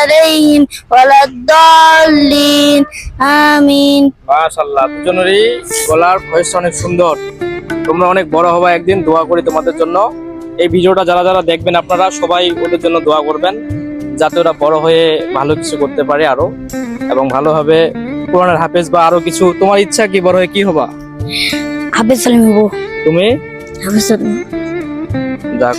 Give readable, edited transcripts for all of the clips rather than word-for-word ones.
عليهم ولا الضالين آمين মাশাআল্লাহ, দুজনেরই গলার ভয়েস অনেক সুন্দর। তোমরা অনেক বড় হবা একদিন, দোয়া করি তোমাদের জন্য। এই ভিডিওটা যারা যারা দেখবেন আপনারা সবাই ওদের জন্য দোয়া করবেন, যাতে ওরা বড় হয়ে ভালো কিছু করতে পারে আরো, এবং ভালোভাবে কোরআনের হাফেজ বা আরো কিছু। তোমার ইচ্ছা কি, বড় হয়ে কি হবা? হাফেজ সালিম হবো। তুমি? হাফেজ সালিম। যাক,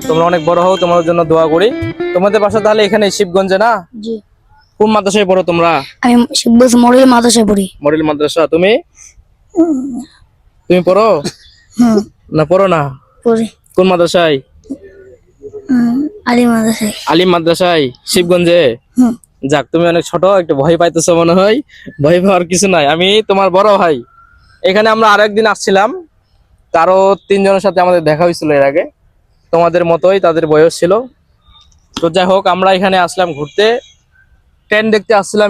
তোমরা অনেক বড় হও, তোমাদের জন্য দোয়া করি। তোমাদের বাসা তাহলে এখানে শিবগঞ্জে না? জি। কোন মাদ্রাসায় পড়ো তোমরা? আমি শিবগঞ্জ মডেল মাদ্রাসায় পড়ি। মডেল মাদ্রাসা। তুমি তুমি পড়ো না পড়ো না? পড়ি। কোন মাদ্রাসায়? আলিম মাদ্রাসায়। আলিম মাদ্রাসায় শিবগঞ্জে। যাক, তুমি অনেক ছোট, একটু ভয় পাইতেছো মনে হয়। ভয় পাওয়ার কিছু নাই, আমি তোমার বড় ভাই। এখানে আমরা আরেকদিন আসছিলাম, তারও 3 জনের সাথে আমাদের দেখা হয়েছিল এর আগে, তোমাদের মতোই তাদের বয়স ছিল। তো যাই হোক, আমরা এখানে আসলাম ঘুরতে, ট্রেন দেখতে আসছিলাম।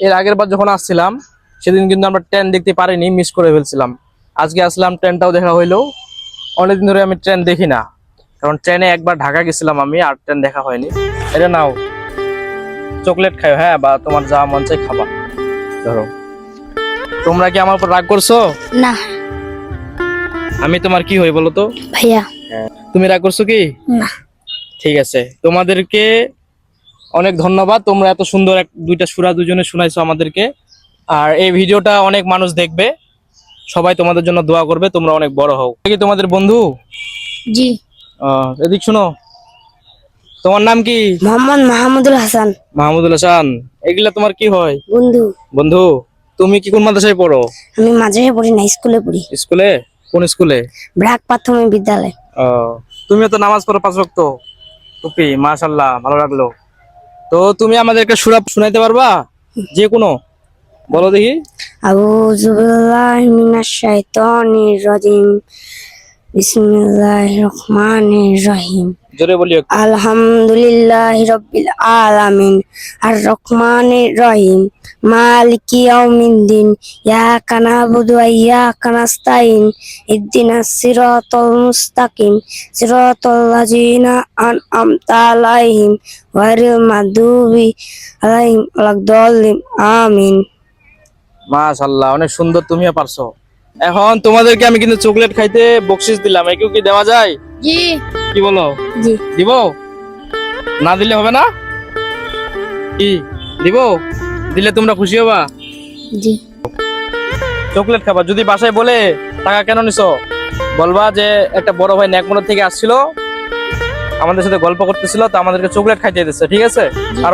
এর আগের বার যখন আসছিলাম সেদিন কিন্তু আমরা ট্রেন দেখতে পারিনি, মিস করে ফেলছিলাম। আজকে আসলাম, ট্রেনটাও দেখা হইলো। অনেকদিন ধরে আমি ট্রেন দেখি না, কারণ ট্রেনে একবার ঢাকা গেছিলাম আমি, আর ট্রেন দেখা হয়নি। এটা নাও, চকলেট খাও, হ্যাঁ, বা তোমার যা মন চাই খাবা। ধরো। তোমরা কি আমার উপর রাগ করছো? না। আমি তোমার কি হই বলো তো? ভাইয়া। তুমি রাগ করছো কি? না। ঠিক আছে, তোমাদেরকে অনেক ধন্যবাদ। তোমরা এত সুন্দর দুইটা সূরা দুজনে শোনাইছো আমাদেরকে। আর এই ভিডিওটা অনেক মানুষ দেখবে, সবাই তোমাদের জন্য দোয়া করবে, তোমরা অনেক বড় হও। কি তোমাদের বন্ধু? জি। এদিক শোনো, তোমার নাম কি? মোহাম্মদ মাহমুদুল হাসান। মাহমুদুল হাসান। এগুলা তোমার কি হয়? বন্ধু। বন্ধু। তুমি কি কোন মাদ্রাসায় পড়ো? আমি মাদ্রাসায় পড়ি না, স্কুলে পড়ি। স্কুলে? কোন স্কুলে? ব্রাক প্রাথমিক বিদ্যালয়। তুমি তো নামাজ পড়ো 5 ওয়াক্ত। টুপি, মাশাআল্লাহ, ভালো লাগলো। তো তুমি আমাদেরকে সূরা শোনাইতে পারবা? যে কোনো বলো দেখি। আউযু বিল্লাহি মিনাশ শাইতানির রাজিম। বিসমিল্লাহির রহমানির রহিম। জোরে বলিও। আলহামদুলিল্লাহি রাব্বিল আলামিন আর রহমানির রহিম মালিকি ইয়াউমিদ্দিন ইয়াকা না'বুদু ওয়া ইয়াকা নাস্তাইন ইহদিনাস সিরাতাল মুস্তাকিম সিরাতাল লাযিনা আন'আমতা আলাইহিম গায়রিল মাগদুবি আলাইহিম ওয়ালাদ-দাল্লিন আমিন। মাশাআল্লাহ, অনেক সুন্দর, তুমিও পারছো। এখন তোমাদেরকে আমি কিন্তু চকলেট খাইতে বকশিশ দিলাম, একেও কি দেওয়া যায়? জি। কি বলো? জি। দিব? না দিলে হবে না? কি দিব? দিলে তোমরা খুশি হবা? জি। চকলেট খাবা। যদি বাসায় বলে টাকা কেন নিছো, বলবা যে একটা বড় ভাই নেকমোড়া থেকে আসছিল, আমাদের সাথে গল্প করতেছিল, তো আমাদেরকে চকলেট খাইতে দিচ্ছে, ঠিক আছে? আর